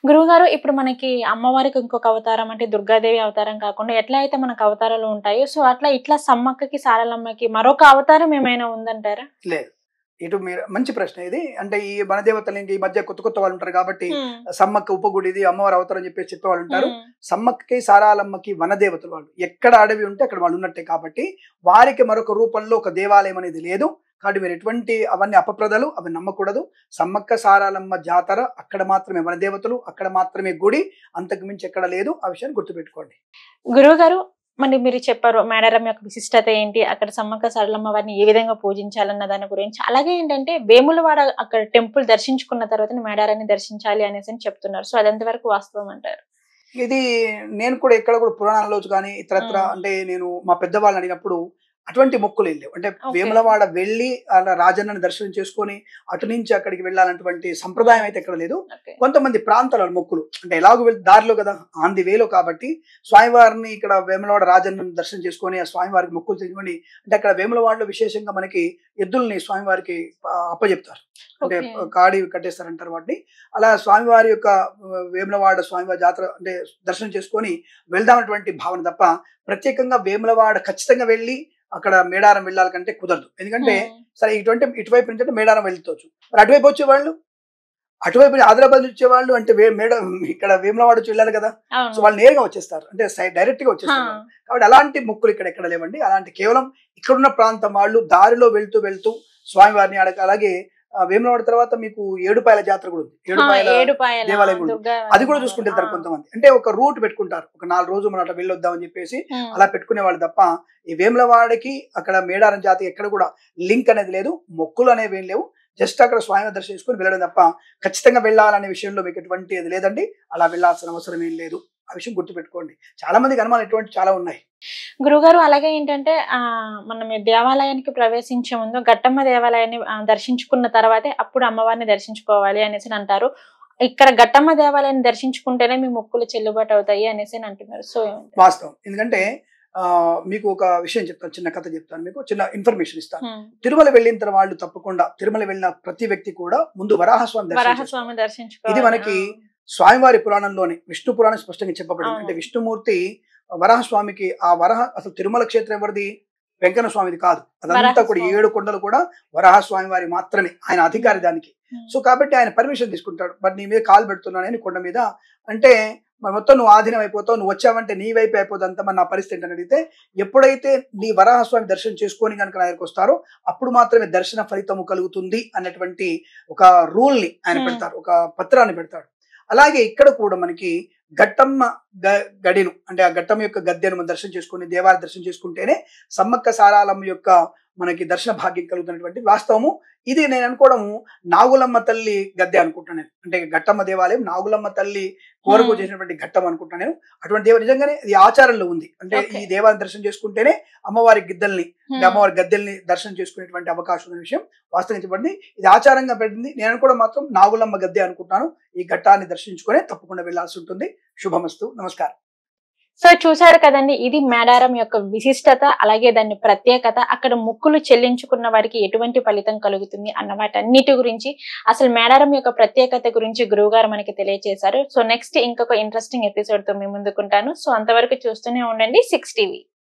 గురువుగారు ఇప్పుడు మనకి అమ్మవారికి ఇంకొక అవతారం అంటే దుర్గాదేవి అవతారం కాకుండా ఎట్లా అయితే మనకు అవతారాలు ఉంటాయో సో అట్లా ఇట్లా సమ్మక్కకి సారలమ్మకి మరొక అవతారం ఏమైనా ఉందంటారా? లేదు. ఇటు మీరు మంచి ప్రశ్న ఇది. అంటే ఈ వనదేవతలు ఇంక ఈ మధ్య కొత్త కొత్త వాళ్ళు ఉంటారు కాబట్టి హ్మ్. సమ్మక్క ఉపగుడిది, అమ్మవారి అవతారం అని చెప్పేసి చెప్పేవాళ్ళు ఉంటారు. హ్మ్. సమ్మక్కకి, సారాలమ్మకి వనదేవతలు వాళ్ళు. ఎక్కడ అడవి ఉంటే అక్కడ వాళ్ళు ఉన్నట్టే కాబట్టి వారికి మరొక రూపంలో ఒక దేవాలయం అనేది లేదు. కాబట్టి మీరు ఎటువంటి అవన్నీ అపప్రదలు అవి నమ్మకూడదు. సమ్మక్క సారాలమ్మ జాతర అక్కడ మాత్రమే వనదేవతలు, అక్కడ మాత్రమే గుడి. అంతకు మించి ఎక్కడ లేదు. ఆ విషయాన్ని గుర్తుపెట్టుకోండి. గురువుగారు మరి మీరు చెప్పారు మేడారం యొక్క విశిష్టత ఏంటి, అక్కడ సమ్మక్క సారలమ్మ వారిని ఏ విధంగా పూజించాలన్న దాని గురించి. అలాగే ఏంటంటే వేములవాడ అక్కడ టెంపుల్ దర్శించుకున్న తర్వాత మేడారాన్ని దర్శించాలి అనేసి అని చెప్తున్నారు. సో అదెంత వరకు వాస్తవం అంటారు? ఇది నేను కూడా ఎక్కడ కూడా పురాణాల్లో కానీ ఇతరత్ర అంటే నేను మా పెద్దవాళ్ళని అడిగినప్పుడు అటువంటి మొక్కులు లేవు. అంటే ఓకే. వేములవాడ వెళ్ళి అలా రాజన్నని దర్శనం చేసుకొని అటు నుంచి అక్కడికి వెళ్ళాలన్నటువంటి సంప్రదాయం అయితే ఎక్కడ లేదు. ఓకే. కొంతమంది ప్రాంతాల మొక్కులు అంటే ఎలాగో వెళ్ళి దారిలో కదా ఆన్ ది వేలో కాబట్టి స్వామివారిని ఇక్కడ వేములవాడ రాజన్నని దర్శనం చేసుకొని ఆ స్వామివారికి మొక్కులు తెచ్చుకొని అంటే అక్కడ వేములవాడలో విశేషంగా మనకి ఎద్దుల్ని స్వామివారికి అప్పచెప్తారు. అంటే ఓకే. కాడి కట్టేస్తారంటారు వాటిని. అలా స్వామివారి యొక్క వేములవాడ స్వామివారి జాతర అంటే దర్శనం చేసుకొని వెళ్దామన్నటువంటి భావన తప్ప ప్రత్యేకంగా వేములవాడ ఖచ్చితంగా వెళ్ళి అక్కడ మేడారం వెళ్ళాలి కంటే కుదరదు. ఎందుకంటే సరే ఇటువైపు నుంచి అంటే మేడారం వెళ్తవచ్చు. మరి అటువైపు వచ్చేవాళ్ళు అటువైపు ఆదిలాబాద్ నుంచి వచ్చేవాళ్ళు అంటే ఇక్కడ వేములవాడ వచ్చి వెళ్ళాలి కదా. సో వాళ్ళు నేరుగా వచ్చేస్తారు. అంటే డైరెక్ట్ గా వచ్చేస్తారు. కాబట్టి అలాంటి మొక్కులు ఇక్కడ ఎక్కడ లేవండి. అలాంటి కేవలం ఇక్కడున్న ప్రాంతం వాళ్ళు దారిలో వెళ్తూ వెళ్తూ స్వామివారిని అలాగే వేములవాడ తర్వాత మీకు ఏడుపాయల జాతర కూడా ఉంది. ఏడుపాయల దేవాలయం కూడా ఉంది. అది కూడా చూసుకుంటే వెళ్తారు కొంతమంది. అంటే ఒక రూట్ పెట్టుకుంటారు. ఒక 4 రోజులు మనం అట్లా వెళ్ళొద్దామని చెప్పేసి అలా పెట్టుకునే వాళ్ళు తప్ప ఈ వేములవాడకి అక్కడ మేడారం జాతి ఎక్కడ కూడా లింక్ అనేది లేదు. మొక్కులు అనేవి ఏం లేవు. జస్ట్ అక్కడ స్వామి దర్శనం చేసుకుని వెళ్ళడం తప్ప ఖచ్చితంగా వెళ్ళాలనే విషయంలో మీకు ఎటువంటి అది లేదండి. అలా వెళ్ళాల్సిన అవసరం ఏం లేదు. ఆ విషయం గుర్తుపెట్టుకోండి. చాలా మందికి అనుమానం ఎటువంటి చాలా ఉన్నాయి. గురుగారు అలాగే ఏంటంటే మనం దేవాలయానికి ప్రవేశించే ముందు గట్టమ్మ దేవాలయాన్ని దర్శించుకున్న తర్వాతే అప్పుడు అమ్మవారిని దర్శించుకోవాలి అనేసి అంటారు. ఇక్కడ గట్టమ్మ దేవాలయాన్ని దర్శించుకుంటేనే మీ మొక్కులు చెల్లుబాటు అవుతాయి అనేసి అంటున్నారు. సో వాస్తవం. ఎందుకంటే మీకు ఒక విషయం చెప్తాను, చిన్న కథ చెప్తాను, మీకు చిన్న ఇన్ఫర్మేషన్ ఇస్తాను. తిరుమల వెళ్ళిన తర్వాత వాళ్ళు తప్పకుండా తిరుమల వెళ్ళిన ప్రతి వ్యక్తి కూడా ముందు వరాహస్వామి దర్శించుకోవాలి. ఇది మనకి స్వామివారి పురాణంలోనే విష్ణు పురాణం స్పష్టంగా చెప్పబడింది. అంటే విష్ణుమూర్తి వరాహస్వామికి అసలు తిరుమల క్షేత్రం ఎవరిది? వెంకన్న స్వామిది కాదు. అదంతా కూడా 7 కొండలు కూడా వరాహస్వామి వారి మాత్రమే. ఆయన అధికారి దానికి. సో కాబట్టి ఆయన పర్మిషన్ తీసుకుంటాడు. బట్ నీ మీద కాలు పెడుతున్నానని కొండ మీద అంటే మరి మొత్తం నువ్వు ఆధీనం అయిపోతావు, నువ్వు వచ్చావంటే నీ వైపు అయిపోతుంది అంతా మరి నా పరిస్థితి ఏంటని అడిగితే ఎప్పుడైతే నీ వరాహస్వామి దర్శనం చేసుకొని కనుక నా దగ్గరకు వస్తారో అప్పుడు మాత్రమే దర్శన ఫలితము కలుగుతుంది అన్నటువంటి ఒక రూల్ ని ఆయన పెడతారు, ఒక పత్రాన్ని పెడతాడు. అలాగే ఇక్కడ కూడా మనకి గట్టమ్మ గడిను అంటే ఆ గట్టమ్మ యొక్క గద్దెను మనం దర్శనం చేసుకుని దేవాలయ దర్శనం చేసుకుంటేనే సమ్మక్క సారాలమ్మ యొక్క మనకి దర్శన భాగ్యం కలుగుతున్నటువంటి వాస్తవము. ఇది నేను అనుకోవడము నాగులమ్మ తల్లి గద్దె అనుకుంటున్నాను. అంటే గట్టమ్మ దేవాలయం నాగులమ్మ తల్లి కోరకు చేసినటువంటి ఘట్టం అనుకుంటున్నాను నేను. అటువంటి నిజంగానే ఇది ఆచారంలో ఉంది. అంటే ఈ దేవాలయం దర్శనం చేసుకుంటేనే అమ్మవారి అమ్మవారి గద్దెల్ని దర్శనం చేసుకునేటువంటి అవకాశం ఉన్న విషయం వాస్తవించబడింది. ఇది ఆచారంగా పెట్టింది. నేను అనుకోవడం మాత్రం నాగులమ్మ గద్దె అనుకుంటున్నాను. ఈ ఘట్టాన్ని దర్శించుకునే తప్పకుండా వెళ్లాల్సి ఉంటుంది. శుభమస్తు. నమస్కారం. సో చూసారు కదండి, ఇది మేడారం యొక్క విశిష్టత, అలాగే దాని ప్రత్యేకత, అక్కడ మొక్కులు చెల్లించుకున్న వారికి ఎటువంటి ఫలితం కలుగుతుంది అన్న వాటన్నిటి గురించి, అసలు మేడారం యొక్క ప్రత్యేకత గురించి గురువు గారు మనకి తెలియజేశారు. సో నెక్స్ట్ ఇంకొక ఇంట్రెస్టింగ్ ఎపిసోడ్ తో మీ ముందుకుంటాను. సో అంతవరకు చూస్తూనే ఉండండి 6 టీవీ.